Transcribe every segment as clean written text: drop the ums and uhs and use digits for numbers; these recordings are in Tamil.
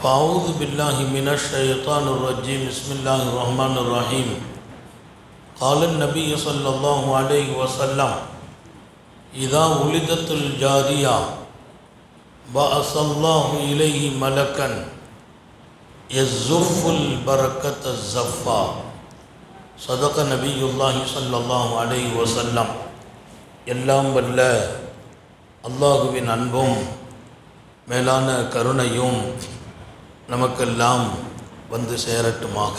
فأعوذ بالله من الشيطان الرجيم بسم الله الرحمن الرحيم قال النبي صلى الله عليه وسلم إذا ولدت الجارية بعث الله إليه ملكا يزف البركة الزفا صدق نبي الله صلى الله عليه وسلم எல்லாம் வல்ல அல்லாஹுவின் அன்பும் மேலான கருணையும் நமக்கெல்லாம் வந்து சேரட்டுமாக.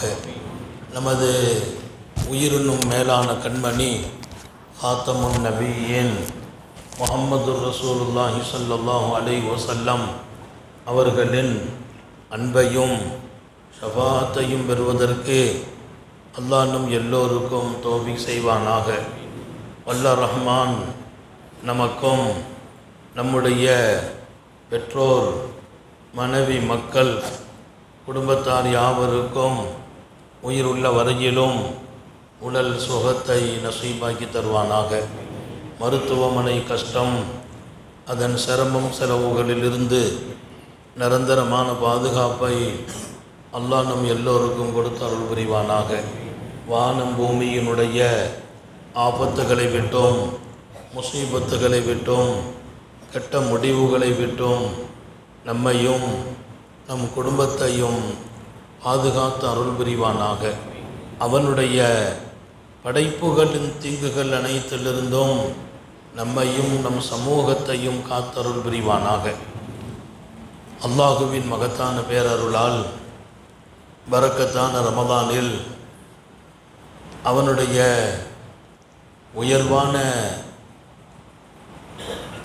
நமது உயிரினும் மேலான கண்மணி ஹாத்தமுன் நபியின் முஹம்மது ரசூலுல்லாஹி ஸல்லல்லாஹு அலைஹி வஸல்லம் அவர்களின் அன்பையும் ஷஃபாஅத்தையும் பெறுவதற்கு அல்லாஹ் நம் எல்லோருக்கும் தௌஃபீக் செய்வானாக. வல்ல ரஹ்மான் நமக்கும் நம்முடைய பெற்றோர், மனைவி, மக்கள், குடும்பத்தார் யாவருக்கும் உயிருள்ள வரையிலும் உடல் சுகத்தை நசீபாக்கி தருவானாக. மருத்துவமனை கஷ்டம், அதன் சிரமம் செலவுகளிலிருந்து நிரந்தரமான பாதுகாப்பை அல்லாஹ் நம் எல்லோருக்கும் கொடுத்து அருள் புரிவானாக. வானம் பூமியினுடைய ஆபத்துகளை விட்டோம், முசீபத்துகளை விட்டோம், கெட்ட முடிவுகளை விட்டோம் நம்மையும் நம் குடும்பத்தையும் பாதுகாத்து அருள் புரிவானாக. அவனுடைய படைப்புகளின் தீங்குகள் அனைத்திலிருந்தும் நம்மையும் நம் சமூகத்தையும் காத்தருள் புரிவானாக. அல்லாஹுவின் மகத்தான பேரருளால் பரக்கத்தான ரமதானில் அவனுடைய உயர்வான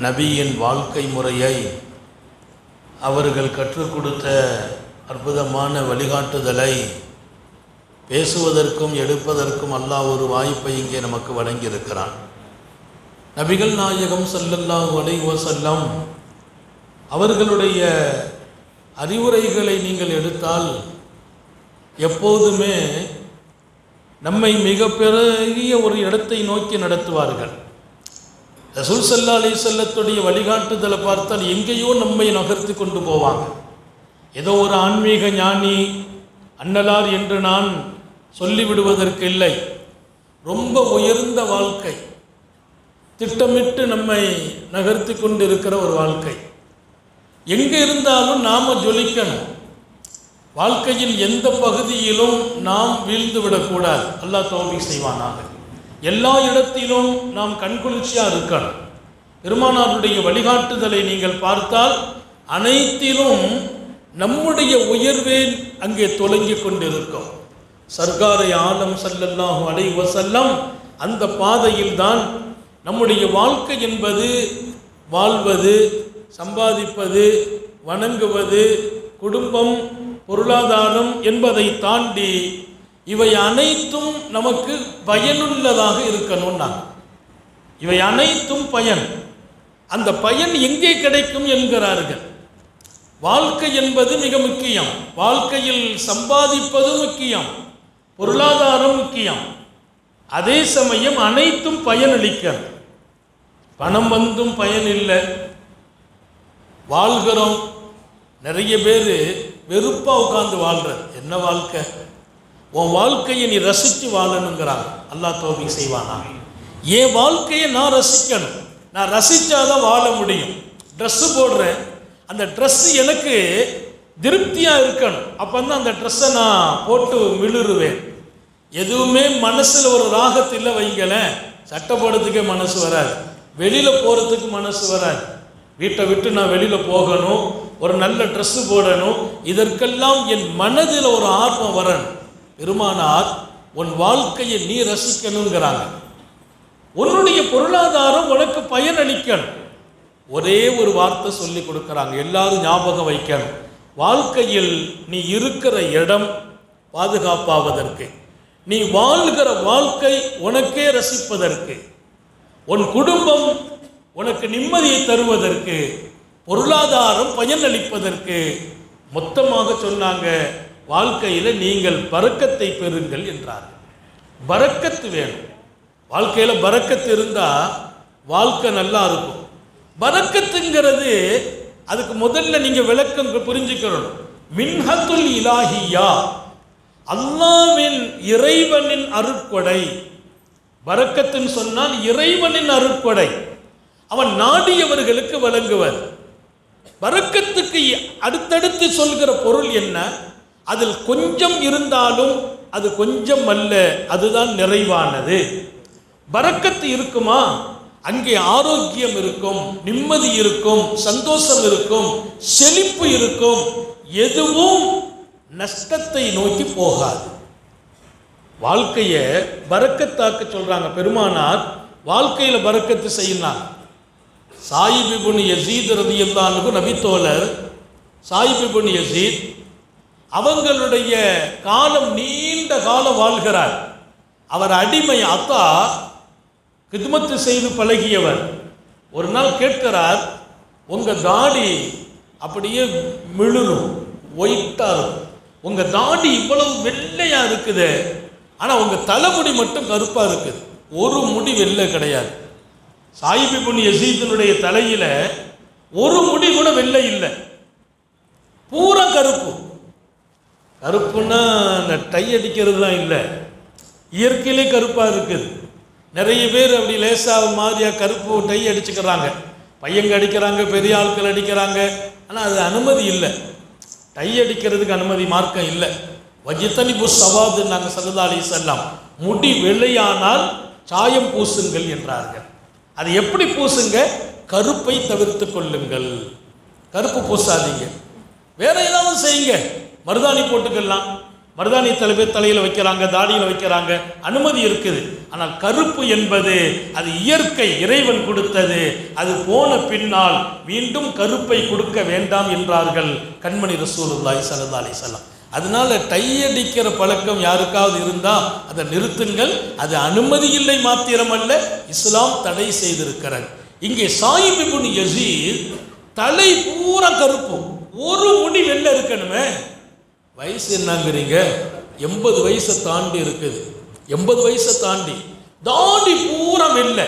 நபியின் வாழ்க்கை முறையை, அவர்கள் கற்றுக் கொடுத்த அற்புதமான வழிகாட்டுதலை பேசுவதற்கும் எடுப்பதற்கும் அல்லாஹ் ஒரு வாய்ப்பை இங்கே நமக்கு வழங்கியிருக்கிறான். நபிகள் நாயகம் ஸல்லல்லாஹு அலைஹி வஸல்லம் அவர்களுடைய அறிவுரைகளை நீங்கள் எடுத்தால் எப்போதுமே நம்மை மிக பெரிய ஒரு இடத்தை நோக்கி நடத்துவார்கள். ரசூல் ஸல்லல்லாஹு அலைஹி வஸல்லத்துடைய வழிகாட்டுதலை பார்த்தால் எங்கேயோ நம்மை நகர்த்தி கொண்டு போவாங்க. ஏதோ ஒரு ஆன்மீக ஞானி அன்னலார் என்று நான் சொல்லிவிடுவதற்கு இல்லை. ரொம்ப உயர்ந்த வாழ்க்கை, திட்டமிட்டு நம்மை நகர்த்தி கொண்டு இருக்கிற ஒரு வாழ்க்கை. எங்கே இருந்தாலும் நாம் ஜொலிக்கணும். வாழ்க்கையில் எந்த பகுதியிலும் நாம் வீழ்ந்து விடக்கூடாது. அல்லாஹ் தௌஃபீக் செய்வானாக. எல்லா இடத்திலும் நாம் கண்குளிர்ச்சியாக இருக்கணும். பெருமானாருடைய வழிகாட்டுதலை நீங்கள் பார்த்தால் அனைத்திலும் நம்முடைய உயர்வே அங்கே தொலங்கிக் கொண்டிருக்கும். சர்காரை ஆலம் ஸல்லல்லாஹு அலைஹி வஸல்லம் அந்த பாதையில் தான் நம்முடைய வாழ்க்கை என்பது வாழ்வது, சம்பாதிப்பது, வணங்குவது, குடும்பம், பொருளாதாரம் என்பதை தாண்டி இவை அனைத்தும் நமக்கு பயனுள்ளதாக இருக்கணும்னா, இவை அனைத்தும் பயன். அந்த பயன் எங்கே கிடைக்கும் என்கிறார்கள். வாழ்க்கை என்பது மிக முக்கியம். வாழ்க்கையில் சம்பாதிப்பது முக்கியம், பொருளாதாரம் முக்கியம். அதே சமயம் அனைத்தும் பயனளிக்கிறது. பணம் வந்தும் பயன் இல்லை, வாழ்கிறோம். நிறைய பேர் வெறுப்பாக உட்கார்ந்து வாழ்கிறது. என்ன வாழ்க்கை? உன் வாழ்க்கையை நீ ரசித்து வாழணுங்கிறாங்க. அல்லாஹ் தௌஃபீக் செய்வானா. என் வாழ்க்கையை நான் ரசிக்கணும். நான் ரசித்தாதான் வாழ முடியும். ட்ரெஸ்ஸு போடுறேன், அந்த ட்ரெஸ்ஸு எனக்கு திருப்தியாக இருக்கணும். அப்போ தான் அந்த ட்ரெஸ்ஸை நான் போட்டு மிளிருவேன். எதுவுமே மனசில் ஒரு ராகத்தில் வைங்களேன், சட்டை போடுறதுக்கே மனசு வராது, வெளியில் போகிறதுக்கு மனசு வராது. வீட்டை விட்டு நான் வெளியில் போகணும், ஒரு நல்ல ட்ரெஸ்ஸு போடணும், இதற்கெல்லாம் என் மனதில் ஒரு ஆர்வம் வரணும். பெருமானார் உன் வாழ்க்கையை நீ ரசிக்கணுங்கிறாங்க. உன்னுடைய பொருளாதாரம் உனக்கு பயனளிக்கணும். ஒரே ஒரு வார்த்தை சொல்லி கொடுக்குறாங்க, எல்லாரும் ஞாபகம் வைக்கணும். வாழ்க்கையில் நீ இருக்கிற இடம் பாதுகாப்பாவதற்கு, நீ வாழ்கிற வாழ்க்கை உனக்கே ரசிப்பதற்கு, உன் குடும்பம் உனக்கு நிம்மதியை தருவதற்கு, பொருளாதாரம் பயனளிப்பதற்கு, மொத்தமாக சொன்னாங்க வாழ்க்கையில் நீங்கள் பரக்கத்தை பெறுங்கள் என்றார்கள். பரக்கத்து வேணும். வாழ்க்கையில் பரக்கத்து இருந்தால் வாழ்க்கை நல்லா இருக்கும். பரக்கத்துங்கிறது அதுக்கு முதல்ல நீங்கள் விளக்கம் புரிஞ்சுக்கணும். மின்ஹத்துல் இலாஹியா, அல்லாஹ்வின் இறைவனின் அருட்கொடை. பரக்கத்துன்னு சொன்னால் இறைவனின் அருட்கொடை, அவன் நாடியவர்களுக்கு வழங்குவர். பரக்கத்துக்கு அடுத்தடுத்து சொல்கிற பொருள் என்ன? அதில் கொஞ்சம் இருந்தாலும் அது கொஞ்சம் அல்ல, அதுதான் நிறைவானது. பரக்கத்து இருக்குமா, அங்கே ஆரோக்கியம் இருக்கும், நிம்மதி இருக்கும், சந்தோஷம் இருக்கும், செழிப்பு இருக்கும். எதுவும் நஷ்டத்தை நோக்கி போகாது. வாழ்க்கையை பரக்கத்தாக்க சொல்றாங்க பெருமானார். வாழ்க்கையில பரக்கத்து செய்யலாம். சாயிப் இப்னு யஸீத் ரலியல்லாஹு அன்ஹு நபித்தோழர் சாயிப் இப்னு யஸீத் அவங்களுடைய காலம் நீண்ட காலம் வாழ்கிறார். அவர் அடிமை அத்தா கிதுமத்து செய்து பழகியவர். ஒரு நாள் கேட்கிறார், உங்க தாடி அப்படியே மிளுரும், ஒயிட்டா இருக்கும், உங்க தாடி இவ்வளவு வெள்ளையா இருக்குது, ஆனா உங்க தலைமுடி மட்டும் கருப்பா இருக்குது, ஒரு முடி வெள்ளை கிடையாது. சாயிப் இப்னு யஸீதினுடைய தலையில ஒரு முடி கூட வெள்ளை இல்லை, பூரா கருப்பு. கருப்புன்னா அந்த டை அடிக்கிறதுலாம் இல்லை, இயற்கையிலே கருப்பா இருக்குது. நிறைய பேர் அப்படி லேசாக மாதிரியா கருப்பு டை அடிச்சுக்கிறாங்க, பையங்க அடிக்கிறாங்க, பெரிய ஆட்கள் அடிக்கிறாங்க. ஆனால் அது அனுமதி இல்லை, டை அடிக்கிறதுக்கு அனுமதி மார்க்கம் இல்லை. வஜித்தனிபு சவாது நாங்கள் ஸல்லல்லாஹு அலைஹி வஸல்லம், முடி வெள்ளையானால் சாயம் பூசுங்கள் என்றார்கள். அது எப்படி பூசுங்க? கருப்பை தவிர்த்து கொள்ளுங்கள், கருப்பு பூசாதீங்க. வேற ஏதாவது செய்யுங்க, மருதாணி போட்டுக்கலாம், மருதாணி தலையில் வைக்கிறாங்க, தாடியில் வைக்கிறாங்க, அனுமதி இருக்குது. ஆனால் கருப்பு என்பது அது இயற்கை, இறைவன் கொடுத்தது. அது போன பின்னால் மீண்டும் கருப்பை கொடுக்க வேண்டாம் என்றார்கள் கண்மணி ரசூலுல்லாஹி ஸல்லல்லாஹு அலைஹி வஸல்லம். அதனால டை அடிக்கிற பழக்கம் யாருக்காவது இருந்தால் அதை நிறுத்துங்கள். அது அனுமதி இல்லை மாத்திரமல்ல, இஸ்லாம் தடை செய்திருக்கிறது. இங்கே சாயிப் இப்னு யஸீத் தலை பூரா கருப்பு, ஒரு முடி வெள்ளை இருக்கணுமே. வயசு என்னங்கிறீங்க? 80 வயசை தாண்டி இருக்குது, 80 வயசை தாண்டி தாடி பூரா வெள்ளை.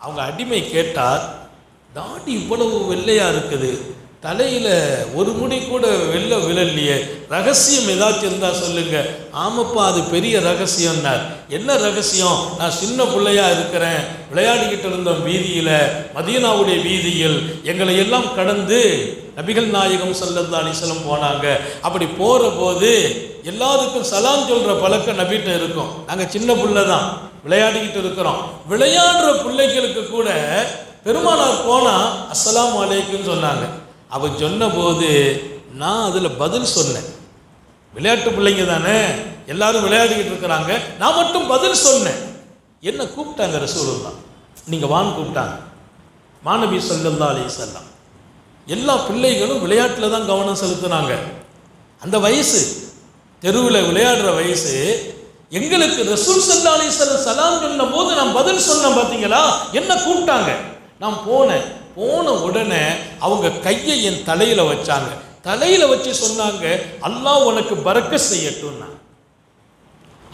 அவங்க அடிமை கேட்டார், தாடி இவ்வளவு வெள்ளையா இருக்குது, தலையில ஒரு முடி கூட வெள்ளை விழலையே, ரகசியம் ஏதாச்சும் இருந்தா சொல்லுங்க. ஆமாப்பா, அது பெரிய ரகசியம்னார். என்ன ரகசியம்? நான் சின்ன பிள்ளையா இருக்கிறேன், விளையாடிக்கிட்டு இருந்தோம் வீதியில, மதீனாவுடைய வீதியில். எங்களை எல்லாம் கடந்து நபிகள் நாயகம் ஸல்லல்லாஹு அலைஹி வஸல்லம் போனாங்க. அப்படி போற போது எல்லாருக்கும் சலாம் சொல்ற பழக்கம் நபிட்ட இருக்கும். நாங்க சின்ன பிள்ளை தான், விளையாடிக்கிட்டு இருக்கிறோம். விளையாடுற பிள்ளைகளுக்கு கூட பெருமானார் போனா அஸ்ஸலாமு அலைக்கும் சொன்னாங்க. அவ சொன்ன போது நான் அதுல பதில் சொன்னேன். விளையாட்டு பிள்ளைங்க தானே, எல்லாரும் விளையாடிக்கிட்டு இருக்கிறாங்க, நான் மட்டும் பதில் சொன்னேன். என்ன கூப்பிட்டாங்க ரசூலுல்லாஹ், நீங்க வான்னு கூப்பிட்டாங்க. மாநபி ஸல்லல்லாஹு அலைஹி வஸல்லம் எல்லா பிள்ளைகளும் விளையாட்டில் தான் கவனம் செலுத்தினாங்க. அந்த வயசு, தெருவில் விளையாடுற வயசு. எங்களுக்கு ரசூல் ஸல்லல்லாஹு அலைஹி வஸல்லம் சலாம் சொன்ன போது நான் பதில் சொன்னேன். பார்த்தீங்களா, என்ன கூப்பிட்டாங்க. நான் போனேன். போன உடனே அவங்க கையை என் தலையில வச்சாங்க. தலையில வச்சு சொன்னாங்க, அல்லாஹ் உனக்கு பரக்கத் செய்யட்டும்,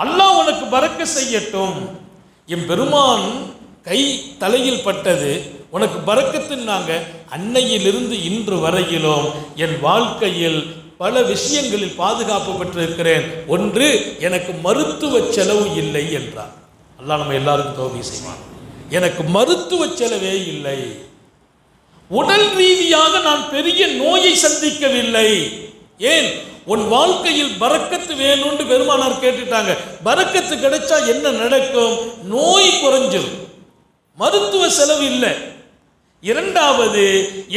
அல்லாஹ் உனக்கு பரக்கத் செய்யட்டும். என் பெருமான் கை தலையில் பட்டது, உனக்கு பரக்கத்துன்னாங்க. அன்னையிலிருந்து இன்று வரையிலும் என் வாழ்க்கையில் பல விஷயங்களில் பாதுகாப்பு பெற்றிருக்கிறேன். ஒன்று, எனக்கு மருத்துவ செலவு இல்லை என்றார். அல்லாஹ் நம்ம எல்லாருக்கும் தௌஃபீக் செய்வான். எனக்கு மருத்துவ செலவே இல்லை, உடல் ரீதியாக நான் பெரிய நோயை சந்திக்கவில்லை. ஏன்? உன் வாழ்க்கையில் பரக்கத்து வேணும்னு பெருமானார் கேட்டுட்டாங்க. பரக்கத்து கிடைச்சா என்ன நடக்கும்? நோய் குறைஞ்சிடும், மருத்துவ செலவு இல்லை. இரண்டாவது,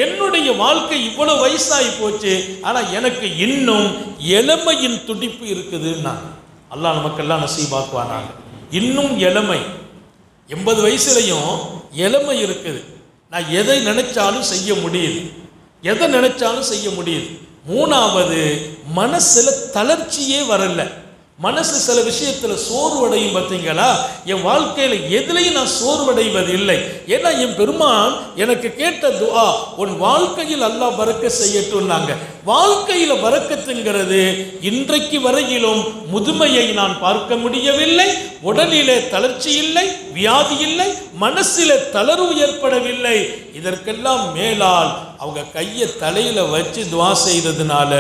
என்னுடைய வாழ்க்கை இவ்வளவு வயசாகி போச்சு, ஆனா எனக்கு இன்னும் இளமையின் துடிப்பு இருக்குதுன்னா அல்லாஹ் நமக்கெல்லாம் நசீபாக்குவானாங்க. இன்னும் இளமை, 80 வயசுலையும் இளமை இருக்குது. நான் எதை நினைச்சாலும் செய்ய முடியுது, எதை நினைச்சாலும் செய்ய முடியுது. மூணாவது, மனசுல தளர்ச்சியே வரல. மனசு சில விஷயத்துல சோர்வடையும். பார்த்தீங்களா, என் வாழ்க்கையில எதுலையும் நான் சோர்வடைவது இல்லை. ஏன்னா என் பெருமான் எனக்கு கேட்ட துஆ, உன் வாழ்க்கையில் அல்லாஹ் பரக்கத் செய்யட்டும்னாங்க. வாழ்க்கையில பரக்கத்துங்கிறது இன்றைக்கு வரையிலும் முதுமையை நான் பார்க்க முடியவில்லை. உடலிலே தளர்ச்சி இல்லை, வியாதி இல்லை, மனசில தளர்வு ஏற்படவில்லை. இதற்கெல்லாம் மேலால் அவங்க கையை தலையில வச்சு துஆ செய்ததுனால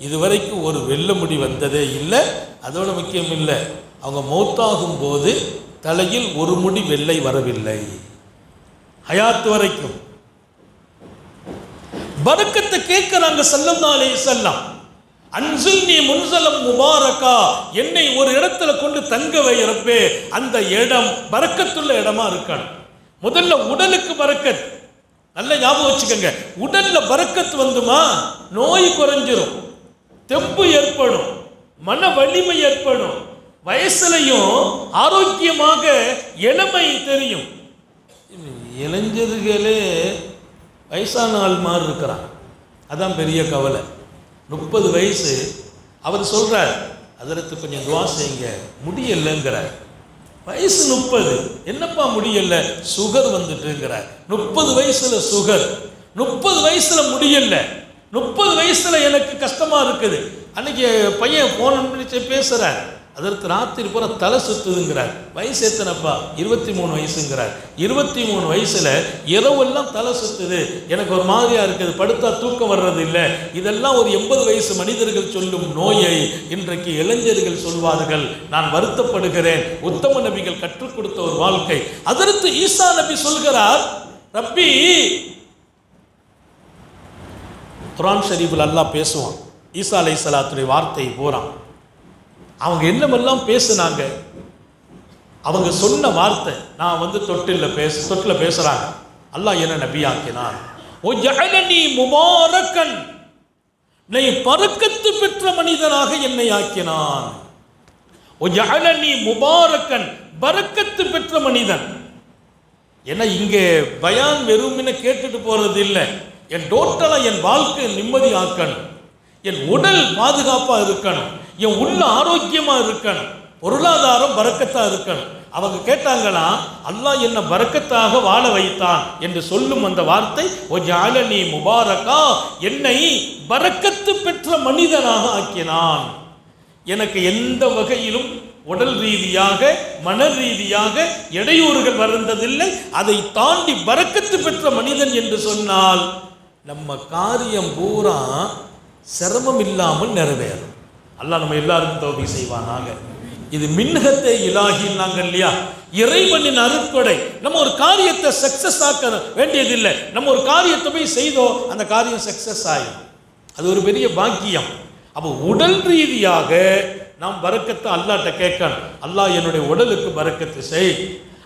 இதுவரைக்கும் ஒரு வெள்ள முடி வந்ததே இல்லை. அதோட முக்கியம் இல்லை, அவங்க மௌத்தாகும் போது தலையில் ஒரு முடி வெள்ளை வரவில்லை. ஹயாத் வரைக்கும் பரக்கத்தை கேட்கிறாங்க ஸல்லல்லாஹு அலைஹி வஸல்லம். அன்சில்னி முன்சலம் முபாரக்கா, என்னை ஒரு இடத்துல கொண்டு தங்க வை ரப்பே, அந்த இடம் பரக்கத்துள்ள இடமா இருக்கணும். முதல்ல உடலுக்கு பரக்கத், நல்ல ஞாபகம் வச்சுக்கோங்க. உடல்ல பரக்கத் வந்துமா நோய் குறைஞ்சிரும், தெம்பு ஏற்படும், மன வலிமை ஏற்படும், வயசுலையும் ஆரோக்கியமாக இளமை தெரியும். இளைஞர்களே வயசான ஆள் மாதிரி இருக்கிறான், அதான் பெரிய கவலை. 30 வயசு அவர் சொல்றார், அதற்கு கொஞ்சம் துவா செய்யுங்க, முடியலைங்கிறார். வயசு 30, என்னப்பா முடியல? சுகர் வந்துட்டுங்கிறார். 30 வயசுல சுகர், 30 வயசுல முடியல, 30 வயசுல எனக்கு கஷ்டமா இருக்குது. அன்னைக்கு பையன் போன பேசுறார், அதற்கு ராத்திரி பூரா தலை சுத்துதுங்கிறார். வயசு எத்தனைப்பா? 23 வயசுங்கிறார். 23 வயசுல இரவெல்லாம் தலை சுத்துது, எனக்கு ஒரு மாதிரியா இருக்குது, படுத்தா தூக்கம் வர்றது இல்லை. இதெல்லாம் ஒரு 80 வயசு மனிதர்கள் சொல்லும் நோயை இன்றைக்கு இளைஞர்கள் சொல்வார்கள். நான் வருத்தப்படுகிறேன். உத்தம நபிகள் கற்றுக் கொடுத்த ஒரு வாழ்க்கை. அதற்கு ஈசா நபி சொல்கிறார், ரப்பி, குர்ஆன் ஷரீஃபில் அல்லாஹ் பேசுவான், ஈசா அலைஹிஸ்ஸலாத்துடைய வார்த்தை போறான். அவங்க என்னமெல்லாம் பேசுனாங்க, அவங்க சொன்ன வார்த்தை. நான் தொட்டில் பேசுறாங்க, அல்லாஹ் என்ன நபியாக்கினான், ஓ ஜஅலனி முபாரக்கன், நீ பரக்கத்து பெற்ற மனிதனாக என்னை ஆக்கினான். ஓ ஜஅலனி முபாரக்கன், பரக்கத்து பெற்ற மனிதன். ஏன்னா இங்கே பயான் வெறும்னு கேட்டுட்டு போறது இல்லை, என் டோட்டலா என் வாழ்க்கை நிம்மதி ஆக்கணும், என் உடல் பாதுகாப்பா இருக்கணும், என் உள்ள ஆரோக்கியமா இருக்கணும், பொருளாதாரம் பரக்கத்தா இருக்கணும். அவங்க கேட்டாங்களா, அல்லாஹ் என்ன பரக்கத்தாக வாழ வைத்தான் என்று சொல்லும் அந்த வார்த்தை, ஓ ஜஅலனி முபாரக்கா, என்னை பரக்கத்து பெற்ற மனிதனாக ஆக்கினான். எனக்கு எந்த வகையிலும் உடல் ரீதியாக மன ரீதியாக இடையூறுகள் வருந்ததில்லை. அதை தாண்டி பரக்கத்து பெற்ற மனிதன் என்று சொன்னால் நம்ம காரியம் பூரா சிரமம் இல்லாமல் நிறைவேறும். அல்லாஹ் நம்ம எல்லாருக்கும் தௌபீக் செய்வானாக. இது மின்ஹத்தே இலாஹின்னாங்க இல்லையா, இறைவனின் அருட்கொடை. நம்ம ஒரு காரியத்தை சக்சஸ் ஆக்க வேண்டியதில்லை, நம்ம ஒரு காரியத்தை போய் செய்தோம், அந்த காரியம் சக்சஸ் ஆகும், அது ஒரு பெரிய பாக்கியம். அப்போ உடல் ரீதியாக நாம் பரக்கத்தை அல்லாஹ்ட்ட கேட்கணும், அல்லாஹ் என்னுடைய உடலுக்கு பரக்கத்து செய்.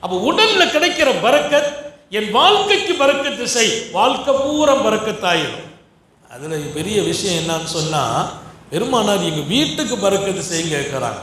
அப்போ உடல்ல கிடைக்கிற பரக்கத் என் வாழ்க்கைக்கு பரக்கத்து செய், வாழ்க்கை பூரா பரக்கத்தாயிடும். அதுல பெரிய விஷயம் என்னன்னு சொன்னா, பெருமானார் எங்க வீட்டுக்கு பரக்கத்து செய்ய கேட்கிறாங்க.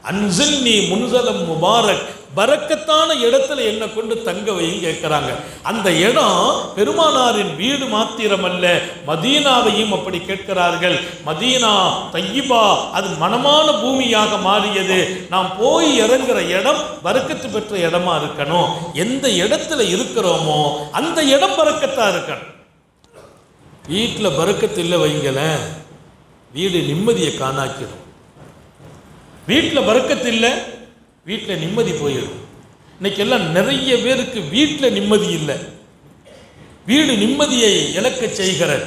அன்சில்னி முன்சலம் முபாரக், பரக்கத்தான இடத்துல என்ன கொண்டு தங்க வையும் கேட்கிறாங்க. அந்த இடம் பெருமானாரின் வீடு மாத்திரமல்ல, மதீனாவையும் அப்படி கேட்கிறார்கள். மதீனா தையிபா, அது மனமான பூமியாக மாறியது. நாம் போய் இறங்குற இடம் பரக்கத்து பெற்ற இடமா இருக்கணும். எந்த இடத்துல இருக்கிறோமோ அந்த இடம் பரக்கத்தா இருக்கணும். வீட்டில் பரக்கத்து இல்லை வைங்களேன், வீடு நிம்மதியை காணாக்கிடும். வீட்டில் பரக்கத்து இல்லை, வீட்டில் நிம்மதி போயிடும். இன்னைக்கு எல்லாம் நிறைய பேருக்கு வீட்டில் நிம்மதி இல்லை, வீடு நிம்மதியை இழக்க செய்கிறது.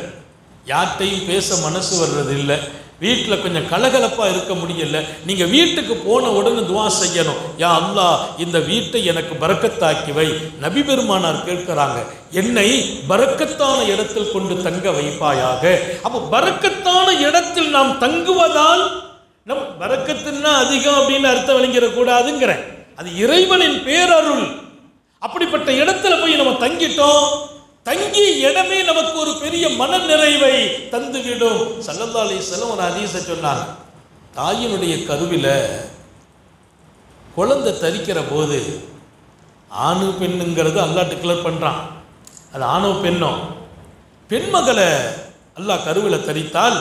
யார்கிட்டையும் பேச மனசு வர்றது இல்லை, வீட்டில் கொஞ்சம் கலகலப்பாக இருக்க முடியல. நீங்கள் வீட்டுக்கு போன உடனே துவா செய்யணும், யா அல்லாஹ் இந்த வீட்டை எனக்கு பரக்கத்தாக்கி வை. நபி பெருமானார் கேட்கிறாங்க, என்னை பரக்கத்தான இடத்தில் கொண்டு தங்க வைப்பாயாக. அப்போ பரக்கத்தான இடத்தில் நாம் தங்குவதால் நம் பரக்கத்துன்னா அதிகம் அப்படின்னு அர்த்தம் விளங்கிடக்கூடாதுங்கிறேன். அது இறைவனின் பேரருள். அப்படிப்பட்ட இடத்துல போய் நம்ம தங்கிட்டோம், தங்கி இடமே நமக்கு ஒரு பெரிய மன நிறைவை தந்துவிடும். ஸல்லல்லாஹு அலைஹி வஸல்லம் ஒரு ஹதீஸை சொன்னாங்க, தாயினுடைய கருவில குழந்தை தரிக்கிற போது ஆணு பெண்ணுங்கிறது அல்லாஹ் டிக்ளேர் பண்றான். அது ஆணோ பெண்ணோ, பெண்மகளை அல்லாஹ் கருவில தரித்தால்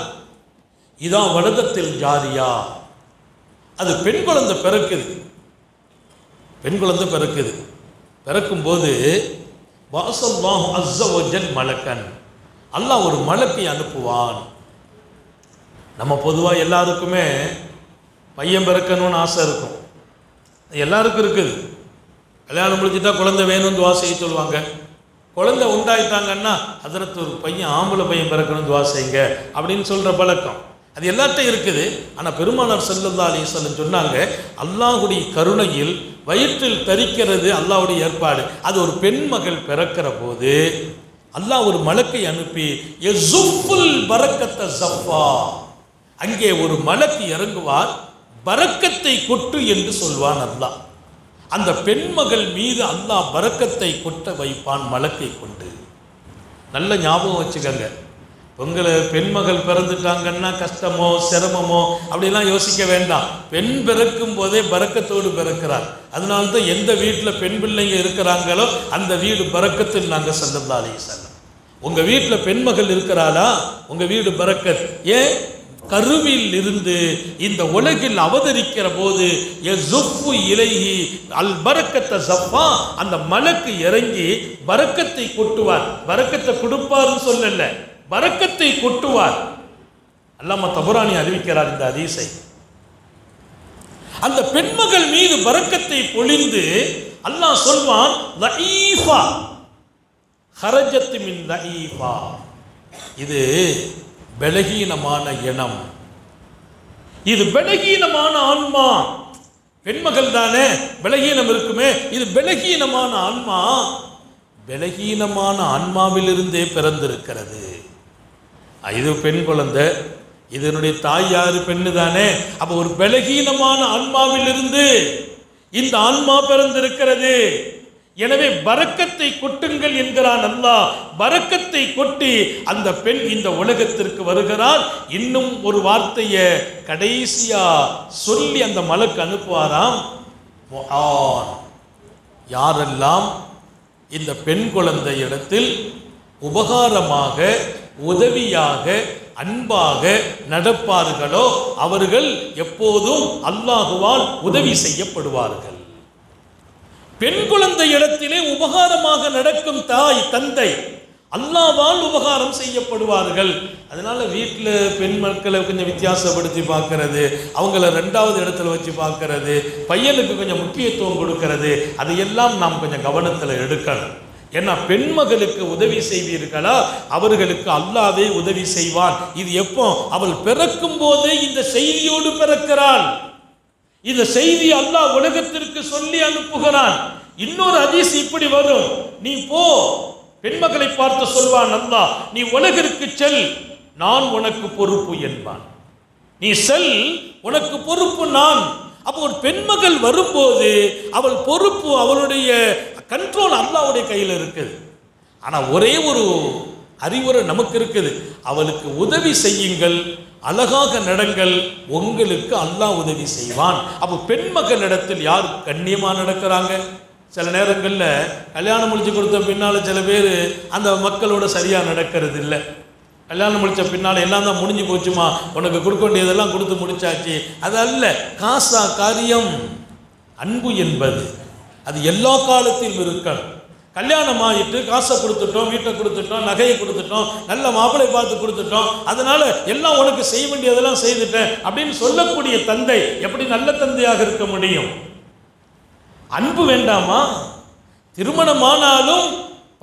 இதான் வலதத்தில் ஜாரியா, அது பெண் குழந்தை பிறக்குது. பெண் குழந்தை பிறக்குது. பிறக்கும்போது வாசல்லாஹு அஸ்ஸ வஜல் மலக்கன், அல்லாஹ் ஒரு மலக்கை அனுப்புவான். நம்ம பொதுவாக எல்லாருக்குமே பையன் பிறக்கணும்னு ஆசை இருக்கும், எல்லாருக்கும் இருக்குது. கல்யாணம் முடிச்சுட்டா குழந்தை வேணும்னு துவா செய்ய சொல்லுவாங்க. குழந்தை உண்டாயிட்டாங்கன்னா அதற்கு ஒரு பையன் ஆம்பளை பையன் பிறக்கணும்னு துவா செய்யுங்க அப்படின்னு சொல்கிற பழக்கம். அது எல்லாத்தையும் இருக்குது. ஆனால் பெருமானார் ஸல்லல்லாஹு அலைஹி வஸல்லம் சொன்னாங்க, அல்லாஹ்வுடைய கருணையில் வயிற்றில் தரிக்கிறது அல்லாஹ்வுடைய ஏற்பாடு. அது ஒரு பெண் மகள் பிறக்கிற போது அல்லாஹ் ஒரு மலக்கை அனுப்பி யஸுஃபுல் பரக்கத்த ஸஃபா, அங்கே ஒரு மலக்கு இறங்குவார், பரக்கத்தை கொட்டு என்று சொல்வான் அல்லாஹ். அந்த பெண்மகள் மீது அல்லாஹ் பரக்கத்தை கொட்ட வைப்பான் மலக்கை கொண்டு. நல்ல ஞாபகம் வச்சுக்கங்க. உங்களை பெண்மகள் பிறந்துட்டாங்கன்னா கஷ்டமோ சிரமமோ அப்படிலாம் யோசிக்க வேண்டாம். பெண் பிறக்கும் போதே பரக்கத்தோடு பிறக்கிறார். அதனால்தான் எந்த வீட்டில் பெண் பிள்ளைங்க இருக்கிறாங்களோ அந்த வீடு பரக்கத்தில் நாங்கள் ஸல்லல்லாஹு அலைஹி வஸல்லம். உங்கள் வீட்டில் பெண்மகள் இருக்கிறாளா, உங்கள் வீடு பரக்கத். ஏன்? கருவில் இருந்து இந்த உலகில் அவதரிக்கிற போது யஸுஃபு இலைஹி அல் பரக்கத்த ஸஃபா, அந்த மலக்கு இறங்கி பரக்கத்தை கொட்டுவார். பரக்கத்தை கொடுப்பார்னு சொல்லல, பரக்கத்தை கொட்டுவார். அல்லாமா தபரானி அறிவிக்கிறார் இந்த ஹதீஸை. அந்த பெண்மகள் மீது பரக்கத்தை பொழிந்து அல்லாஹ் சொல்வான், லஈஃபா ஹரஜத் மின் லஈஃபா, இது பலகீனமான இனம், இது பலகீனமான ஆன்மா. பெண்மகள் தானே, பலகீனம் இருக்குமே, இது பலகீனமான ஆன்மா, பலகீனமான ஆன்மாவிலிருந்தே பிறந்திருக்கிறது. இது பெண் குழந்தை, இதனுடைய தாய் யாரு? பெண்ணு தானே. அப்போ ஒரு பலகீனமான ஆன்மாவிலிருந்து இந்த ஆன்மா பிறந்திருக்கிறது. எனவே பரக்கத்தை கொட்டுங்கள் என்கிறான் அல்லாஹ். பரக்கத்தை கொட்டி அந்த பெண் இந்த உலகத்திற்கு வருகிறாள். இன்னும் ஒரு வார்த்தையை கடைசியா சொல்லி அந்த மலக்கு அனுப்புவாராம், முஆன், யாரெல்லாம் இந்த பெண் குழந்தை இடத்தில் உபகாரமாக உதவியாக அன்பாக நடப்பார்களோ அவர்கள் எப்போதும் அல்லாஹுவால் உதவி செய்யப்படுவார்கள். பெண் குழந்தை இடத்திலே உபகாரமாக நடக்கும் தாய் தந்தை அல்லாஹ்வால் உபகாரம் செய்யப்படுவார்கள். அதனால வீட்டில் பெண் மக்களை கொஞ்சம் வித்தியாசப்படுத்தி பார்க்கறது, அவங்கள 2வது இடத்துல வச்சு பார்க்கறது, பையனுக்கு கொஞ்சம் முக்கியத்துவம் கொடுக்கறது, அதையெல்லாம் நாம் கொஞ்சம் கவனத்தில் எடுக்கணும். ஏன்னா பெண்மகளுக்கு உதவி செய்வீர்களா, அவர்களுக்கு அல்லாஹ்வே உதவி செய்வான். இது எப்போ? அவள் பிறக்கும் போதே இந்த செய்தியோடு பிறக்கிறாள். இந்த செய்தி அல்லாஹ் உலகத்திற்கு சொல்லி அனுப்புகிறான். இன்னொரு ஹதீஸ் இப்படி வரும், நீ போ, பெண்மகளை பார்த்து சொல்வான் அல்லாஹ், நீ உலகிற்கு செல், நான் உனக்கு பொறுப்பு என்பான். நீ செல், உனக்கு பொறுப்பு நான். அப்போ ஒரு பெண்மகள் வரும்போது அவள் பொறுப்பு, அவளுடைய கண்ட்ரோல் அல்லாஹ்வுடைய கையில் இருக்குது. ஆனால் ஒரே ஒரு அறிவுரை நமக்கு இருக்குது, அவளுக்கு உதவி செய்யுங்கள், அழகாக நடங்கள், உங்களுக்கு அல்லாஹ் உதவி செய்வான். அப்போ பெண்மகள் இடத்தில் யார் கண்ணியமாக நடக்கிறாங்க? சில நேரங்களில் கல்யாணம் முடிச்சு கொடுத்த பின்னால் சில பேர் அந்த மக்களோட சரியாக நடக்கிறது இல்லை. கல்யாணம் முடித்த பின்னால் எல்லாம் தான் முடிஞ்சு போச்சுமா, உனக்கு கொடுக்க வேண்டியதெல்லாம் கொடுத்து முடிச்சாச்சு. அது அல்ல காசா காரியம். அன்பு என்பது அது எல்லா காலத்திலும் இருக்கணும். கல்யாணம் ஆகிட்டு காசை கொடுத்துட்டோம், வீட்டை கொடுத்துட்டோம், நகையை கொடுத்துட்டோம், நல்ல மாப்பிளை பார்த்து கொடுத்துட்டோம், அதனால எல்லாம் உனக்கு செய்ய வேண்டியதெல்லாம் செய்துட்டேன் அப்படின்னு சொல்லக்கூடிய தந்தை எப்படி நல்ல தந்தையாக இருக்க முடியும்? அன்பு வேண்டாமா? திருமணமானாலும்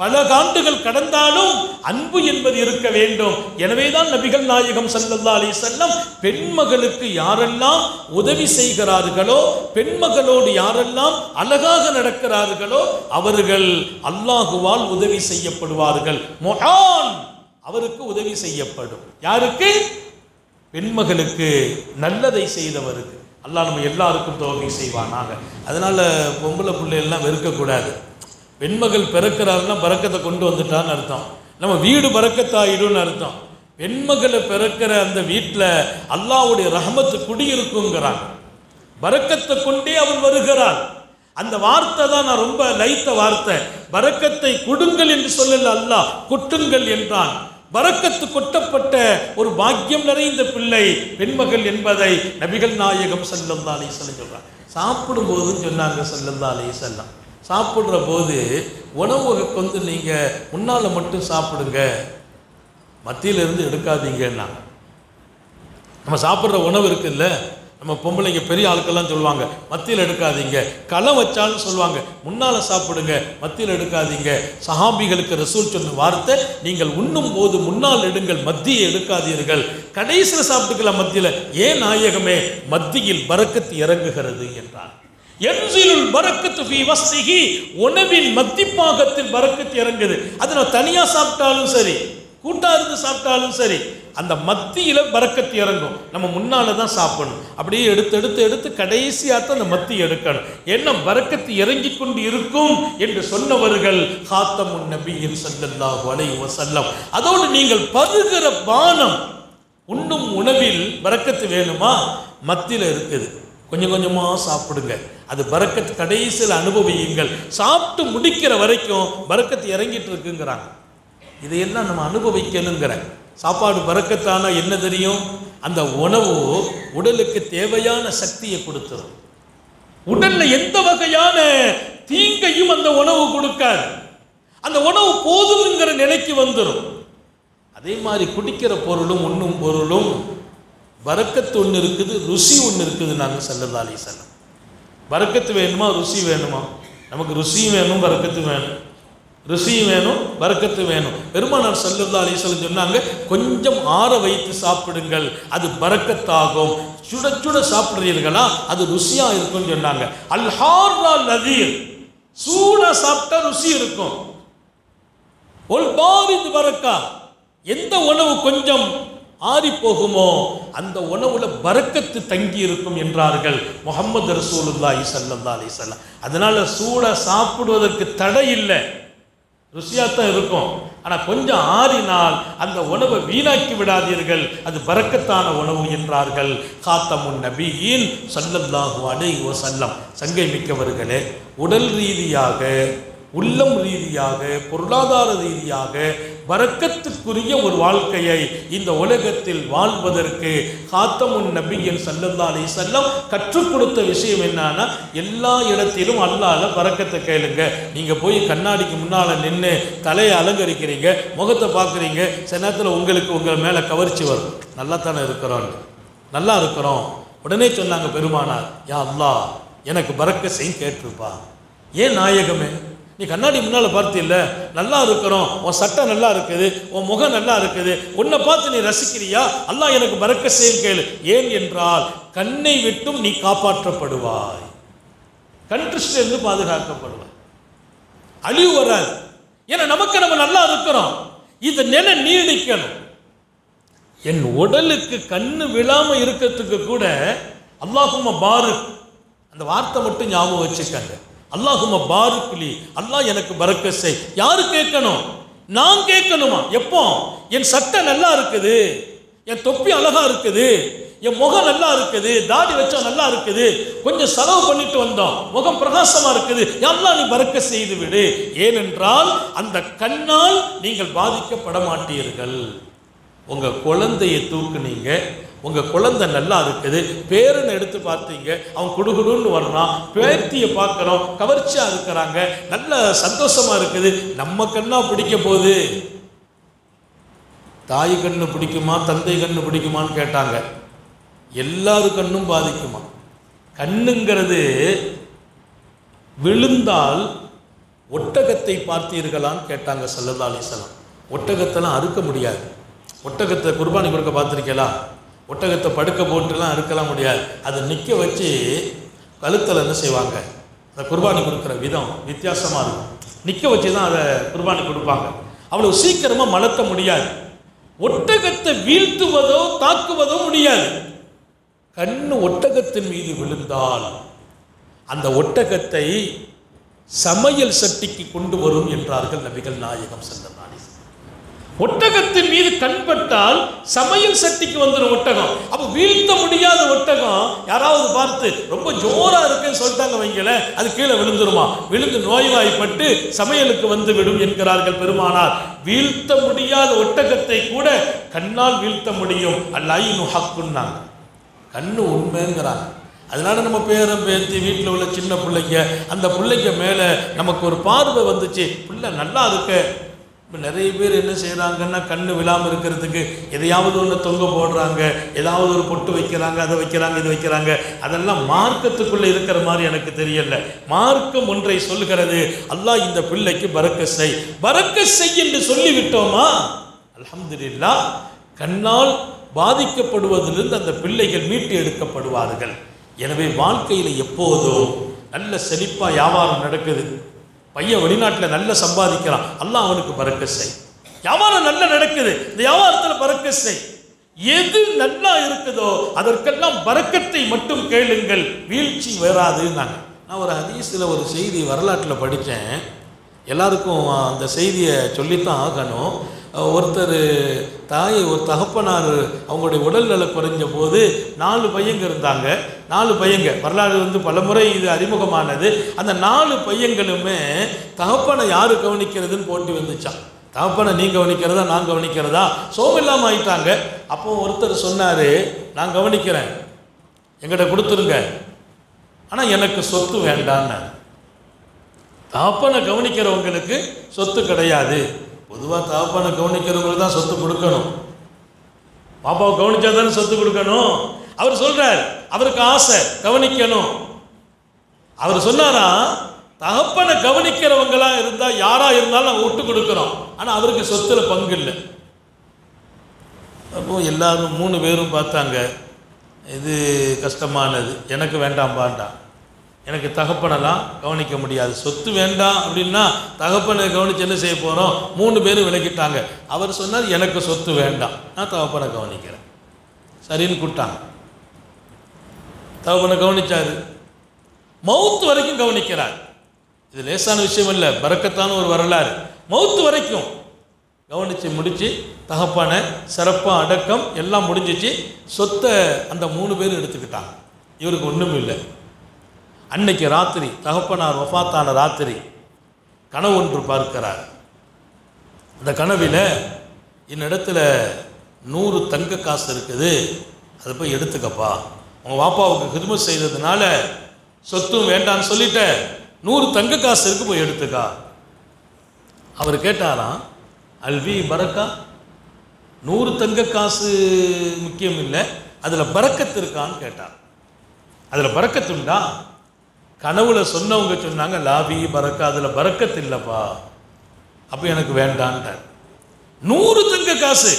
பல ஆண்டுகள் கடந்தாலும் அன்பு என்பது இருக்க வேண்டும். எனவேதான் நபிகள் நாயகம் ஸல்லல்லாஹு அலைஹி வஸல்லம் பெண்மகளுக்கு யாரெல்லாம் உதவி செய்கிறார்களோ, பெண்மகளோடு யாரெல்லாம் அழகாக நடக்கிறார்களோ அவர்கள் அல்லாஹுவால் உதவி செய்யப்படுவார்கள். முஆன், அவருக்கு உதவி செய்யப்படும். யாருக்கு? பெண்மகளுக்கு, நல்லதை செய்தவருக்கு. அல்லாஹ் நம்ம எல்லாருக்கும் தௌஃபீக் செய்வானாக. அதனால பொம்பளை பிள்ளைகள்லாம் வெறுக்கக்கூடாது. பெண்மகள் பிறக்கிறாருன்னா பரக்கத்தை கொண்டு வந்துட்டான்னு அர்த்தம். நம்ம வீடு பரக்கத்தாயிடும்னு அர்த்தம். பெண்மகளை பிறக்கிற அந்த வீட்டில் அல்லாஹ்வுடைய ரஹமத்து குடியிருக்குங்கிறாங்க. பரக்கத்தை கொண்டே அவள் வருகிறாள். அந்த வார்த்தை தான் நான் ரொம்ப லைத்த வார்த்தை. பரக்கத்தை கொடுங்கள் என்று சொல்லல அல்லாஹ், கொட்டுங்கள் என்றான். பரக்கத்து கொட்டப்பட்ட ஒரு பாக்கியம் நிறைந்த பிள்ளை பெண்மகள் என்பதை நபிகள் நாயகம் ஸல்லல்லாஹு அலைஹி வஸல்லம் சொல்றாங்க. சாப்பிடும்போதுன்னு சொன்னாங்க ஸல்லல்லாஹு அலைஹி வஸல்லம், சாப்பிட்ற போது உணவு வந்து நீங்கள் முன்னால் மட்டும் சாப்பிடுங்க, மத்தியிலிருந்து எடுக்காதீங்கன்னா. நம்ம சாப்பிட்ற உணவு இருக்குல்ல, நம்ம பொம்பளைங்க பெரிய ஆட்கள்லாம் சொல்லுவாங்க மத்தியில் எடுக்காதீங்க, களம் வச்சாலும் சொல்லுவாங்க முன்னால் சாப்பிடுங்க, மத்தியில் எடுக்காதீங்க. சஹாபிகளுக்கு ரசூல் சொன்ன வார்த்தை, நீங்கள் உண்ணும் போது முன்னால் எடுங்கள், மத்தியை எடுக்காதீர்கள், கடைசியில் சாப்பிட்டுக்கலாம் மத்தியில். ஏன் நாயகமே? மத்தியில் பரக்கத்து இறங்குகிறது என்றார். என்சிலுல் பரக்கத்து ஃபீ வஸ்திஹி, உணவின் மத்திப்பாகத்தில் பரக்கத்து இறங்குது. அது நான் தனியாக சாப்பிட்டாலும் சரி, கூட்டா இருந்து சாப்பிட்டாலும் சரி, அந்த மத்தியில பரக்கத்து இறங்கும். நம்ம முன்னால தான் சாப்பிடணும். அப்படியே எடுத்து எடுத்து எடுத்து கடைசியாக அந்த மத்தி எடுக்கணும். என்ன பரக்கத்து இறங்கி கொண்டு இருக்கும் என்று சொன்னவர்கள் காத்தமுன் நபியின் ஸல்லல்லாஹு அலைஹி வஸல்லம். அதோடு நீங்கள் பருகிற பானம், உண்ணும் உணவில் பரக்கத்து வேணுமா? மத்தியில் இருக்குது, கொஞ்சம் கொஞ்சமாக சாப்பிடுங்க, அது பரக்கத்து கடைசியில் அனுபவியுங்கள். சாப்பிட்டு முடிக்கிற வரைக்கும் பரக்கத்து இறங்கிட்டு இருக்குங்கிறாங்க. இதையெல்லாம் நம்ம அனுபவிக்கணுங்கிற. சாப்பாடு பரக்கத்தானா என்ன தெரியும்? அந்த உணவு உடலுக்கு தேவையான சக்தியை கொடுத்துரும். உடல்ல எந்த வகையான தீங்கையும் அந்த உணவு கொடுக்காது. அந்த உணவு போதுங்கிற நிலைக்கு வந்துடும். அதே மாதிரி குடிக்கிற பொருளும் உண்ணும் பொருளும் பரக்கத்து ஒன்று இருக்குது, ருசி ஒன்று இருக்குது. நாங்கள் ஸல்லல்லாஹு அலைஹி வஸல்லம், பரக்கத்து வேணுமா ருசி வேணுமா? நமக்கு ருசியும் வேணும், பரக்கத்து வேணும். ருசியும் வேணும், பரக்கத்து வேணும். பெருமானார் ஸல்லல்லாஹு அலைஹி வஸல்லம் சொன்னாங்க, கொஞ்சம் ஆற வைத்து சாப்பிடுங்கள், அது பரக்கத்தாகும். சுட சுட சாப்பிடுறீர்களா, அது ருசியா இருக்கும்னு சொன்னாங்க. அல் ஹார்ரா லதீர், சூடா சாப்பிட்டா ருசி இருக்கும். ஒல் பாரித் பரக்கா, எந்த உணவு கொஞ்சம் ஆறி போகுமோ அந்த உணவுல பரக்கத்து தங்கி இருக்கும் என்றார்கள் முஹம்மது ரசூலுல்லாஹி ஸல்லல்லாஹு அலைஹி வஸல்லம். அதனால சூடா சாப்பிடுவதற்கு தடை இல்லை, ருசியாத்தான் இருக்கும். ஆனால் கொஞ்சம் ஆறினால் அந்த உணவை வீணாக்கி விடாதீர்கள், அது பரக்கத்தான உணவு என்றார்கள் காத்தமுன் நபியின் ஸல்லல்லாஹு அலைஹி வஸல்லம். சங்கை மிக்கவர்களே, உடல் ரீதியாக, உள்ளம் ரீதியாக, பொருளாதார ரீதியாக பரக்கத்துக்குரிய ஒரு வாழ்க்கையை இந்த உலகத்தில் வாழ்வதற்கு காத்தமுன் நபியின் ஸல்லல்லாஹு அலைஹி வஸல்லம் கற்றுக் கொடுத்த விஷயம் என்னன்னா, எல்லா இடத்திலும் அல்லாஹ்ல பரக்கத்தை கேளுங்க. நீங்க போய் கண்ணாடிக்கு முன்னால நின்று தலையை அலங்கரிக்கிறீங்க, முகத்தை பார்க்குறீங்க, சில நேரத்தில் உங்களுக்கு உங்கள் மேலே கவர்ச்சி வரும். நல்லா தானே இருக்கிறோம், நல்லா இருக்கிறோம். உடனே சொன்னாங்க பெருமானார், யா அல்லாஹ் எனக்கு பரக்க செய் கேட்டிருப்பா. ஏன் நாயகமே, நீ கண்ணாடி முன்னால் பார்த்து இல்லை, நல்லா இருக்கிறோம், உன் சட்டை நல்லா இருக்குது, உன் முகம் நல்லா இருக்குது, உன்னை பார்த்து நீ ரசிக்கிறியா, அல்லாஹ் எனக்கு பரக்க செய்யும் கேளு. ஏன் என்றால் கண்ணை விட்டும் நீ காப்பாற்றப்படுவாய், கண் திருஷ்டிலிருந்து பாதுகாக்கப்படுவாய், அழிவு வராது. ஏன்னா நமக்கு நம்ம நல்லா இருக்கிறோம், இந்த நிலை நீடிக்கணும். என் உடலுக்கு கண்ணு விழாம இருக்கிறதுக்கு கூட அல்லாஹும்ம பாருக், அந்த வார்த்தை மட்டும் ஞாபகம் வச்சுக்கங்க. அல்லாஹும்ம பாருக்லி, அல்லாஹ் எனக்கு பரக்க செய். யாரு கேட்கணும்? நான் கேட்கணுமா? எப்போ? என் சட்டை நல்லா இருக்குது, என் தொப்பி அழகா இருக்குது, என் முகம் நல்லா இருக்குது, தாடி வச்சா நல்லா இருக்குது, கொஞ்சம் செலவு பண்ணிட்டு வந்தோம், முகம் பிரகாசமா இருக்குது, அல்லாஹ் நீ பரக்க செய்து விடு. ஏனென்றால் அந்த கண்ணால் நீங்கள் பாதிக்கப்பட மாட்டீர்கள். உங்க குழந்தையை தூக்குனீங்க, உங்க குழந்தை நல்லா இருக்குது, பேரனை எடுத்து பார்த்தீங்க, அவன் குடுகுடுன்னு வர்றான், பேர்த்தியை பார்க்குறோம், கவர்ச்சியா இருக்கிறாங்க, நல்ல சந்தோஷமா இருக்குது, நம்ம கண்ணா பிடிக்க போகுது. தாய் கண்ணு பிடிக்குமா, தந்தை கண்ணு பிடிக்குமான்னு கேட்டாங்க. எல்லாரு கண்ணும் பாதிக்குமா? கண்ணுங்கிறது விழுந்தால் ஒட்டகத்தை பார்த்தீர்களான்னு கேட்டாங்க ஸல்லல்லாஹு அலைஹி வஸல்லம். ஒட்டகத்தெல்லாம் அறுக்க முடியாது. ஒட்டகத்தை குர்பானி கொடுக்க பார்த்துருக்கலா? ஒட்டகத்தை படுக்க போட்டுலாம் அறுக்கலாம் முடியாது. அதை நிற்க வச்சு கழுத்தில் என்ன செய்வாங்க, அந்த குர்பானி கொடுக்குற விதம் வித்தியாசமாக இருக்கும். நிற்க வச்சு தான் அதை குர்பானி கொடுப்பாங்க. அவ்வளோ சீக்கிரமாக மலர்த்த முடியாது. ஒட்டகத்தை வீழ்த்துவதோ தாக்குவதோ முடியாது. கண்ணு ஒட்டகத்தின் மீது விழுந்தால் அந்த ஒட்டகத்தை சமையல் சட்டிக்கு கொண்டு வரும் என்றார்கள் நபிகள் நாயகம் ஸல்லல்லாஹு அலைஹி வஸல்லம். ஒட்டகத்தின் மீது கண்பட்டால் சமையல் சட்டிக்கு வந்துடும் ஒட்டகம். அப்போ வீழ்த்த முடியாத ஒட்டகம் யாராவது பார்த்து ரொம்ப ஜோரா இருக்குன்னு சொல்லிட்டாங்க வைங்கள, அது கீழே விழுந்துருமா? விழுந்து நோய்வாய்ப்பட்டு சமையலுக்கு வந்து விடும் என்கிறார்கள் பெருமானார். வீழ்த்த முடியாத ஒட்டகத்தை கூட கண்ணால் வீழ்த்த முடியும். அல்-ஐனு ஹக்குன்னாங்க, கண்ணு உண்மைங்கிறாங்க. அதனால நம்ம பேரம் பேத்தி வீட்டில் உள்ள சின்ன பிள்ளைங்க, அந்த பிள்ளைங்க மேலே நமக்கு ஒரு பார்வை வந்துச்சு, பிள்ளை நல்லா இருக்க, இப்போ நிறைய பேர் என்ன செய்கிறாங்கன்னா கண்ணு விழாமல் இருக்கிறதுக்கு எதையாவது ஒன்று தொங்க போடுறாங்க, ஏதாவது ஒரு பொட்டு வைக்கிறாங்க, அதை வைக்கிறாங்க, இது வைக்கிறாங்க. அதெல்லாம் மார்க்கத்துக்குள்ளே இருக்கிற மாதிரி எனக்கு தெரியல. மார்க்கம் ஒன்றை சொல்லுகிறது, அல்லாஹ் இந்த பிள்ளைக்கு பரக்கத் செய் என்று சொல்லிவிட்டோமா, அல்ஹம்துலில்லாஹ், கண்ணால் பாதிக்கப்படுவதிலிருந்து அந்த பிள்ளைகள் மீட்டு எடுக்கப்படுவார்கள். எனவே வாழ்க்கையில் எப்போதும் நல்ல செழிப்பாக வியாபாரம் நடக்குது, பையன் வெளிநாட்டில் நல்ல சம்பாதிக்கிறான், அல்லாஹ் அவனுக்கு பரக்கத் செய். வியாபாரம் நல்லா நடக்குது, இந்த வியாபாரத்தில் பரக்கத் செய். எது நல்லா இருக்குதோ அதற்கெல்லாம் பரக்கத்தை மட்டும் கேளுங்கள், வீழ்ச்சி வராதுன்னாங்க. நான் ஒரு ஹதீஸில் ஒரு செய்தி வரலாற்றில் படித்தேன், எல்லாருக்கும் அந்த செய்தியை சொல்லித்தான் ஆகணும். ஒருத்தர் ஒரு தகப்பனார் அவங்களுடைய உடல்நல குறைஞ்ச போது 4 பையங்க இருந்தாங்க. 4 பையங்க, வரலாறு பலமுறை இது அறிமுகமானது. அந்த 4 பையங்களுமே தகப்பனை யார் கவனிக்கிறதுன்னு போட்டி வந்துச்சான். தகப்பனை நீ கவனிக்கிறதா நான் கவனிக்கிறதா, சோமில்லாமல் ஆயிட்டாங்க. அப்போ ஒருத்தர் சொன்னார், நான் கவனிக்கிறேன், எங்கிட்ட கொடுத்துருங்க, ஆனால் எனக்கு சொத்து வேண்டான்னு. தகப்பனை கவனிக்கிறவங்களுக்கு சொத்து கிடையாது. பொதுவாக தகப்பனை கவனிக்கிறவங்களுக்கு தான் சொத்து கொடுக்கணும். பாப்பாவை கவனிச்சா தானே சொத்து கொடுக்கணும். அவர் சொல்றார், அவருக்கு ஆசை கவனிக்கணும். அவர் சொன்னாரா, தகப்பனை கவனிக்கிறவங்களா இருந்தா யாரா இருந்தாலும் நாங்கள் விட்டு கொடுக்குறோம், ஆனால் அவருக்கு சொத்துல பங்கு இல்லை. அப்போ எல்லாரும் 3 பேரும் பார்த்தாங்க, இது கஷ்டமானது, எனக்கு வேண்டாம் பாண்டா, எனக்கு தகப்பனெல்லாம் கவனிக்க முடியாது, சொத்து வேண்டாம் அப்படின்னா தகப்பனை கவனிச்சு என்ன செய்ய போகிறோம். 3 பேரும் விலகிட்டாங்க. அவர் சொன்னார், எனக்கு சொத்து வேண்டாம், நான் தகப்பனை கவனிக்கிறேன். சரின்னு கூட்டாங்க. தகப்பனை கவனிச்சாரு, மௌத்து வரைக்கும் கவனிக்கிறார். இது லேசான விஷயம் இல்லை, பரக்கத்தான ஒரு வரலாறு. மௌத்து வரைக்கும் கவனித்து முடித்து தகப்பனை சிறப்பாக அடக்கம் எல்லாம் முடிஞ்சிச்சு. சொத்தை அந்த 3 பேரும் எடுத்துக்கிட்டாங்க. இவருக்கு ஒன்றும் இல்லை. அன்னைக்கு ராத்திரி, தகப்பனார் வஃபாத்தான ராத்திரி, கனவு ஒன்று பார்க்கிறார். அந்த கனவில், என்னிடத்துல 100 தங்க காசு இருக்குது, அதை போய் எடுத்துக்கப்பா, உங்கள் வாப்பாவுக்கு ஹிதுமத் செய்ததுனால சொத்தும் வேண்டான்னு சொல்லிட்ட, 100 தங்க காசு இருக்கு, போய் எடுத்துக்கா. அவர் கேட்டாராம், அல்வி பரக்கா, 100 தங்க காசு முக்கியம் இல்லை, அதில் பரக்கத்து இருக்கான்னு கேட்டார். அதில் பரக்கத்துண்டா? கனவுல சொன்னவங்க சொன்னாங்க, லாபி பரக்கா, அதில் பரக்கத்து இல்லைப்பா, அப்போ எனக்கு வேண்டான்ட்டார். 100 தங்க காசு,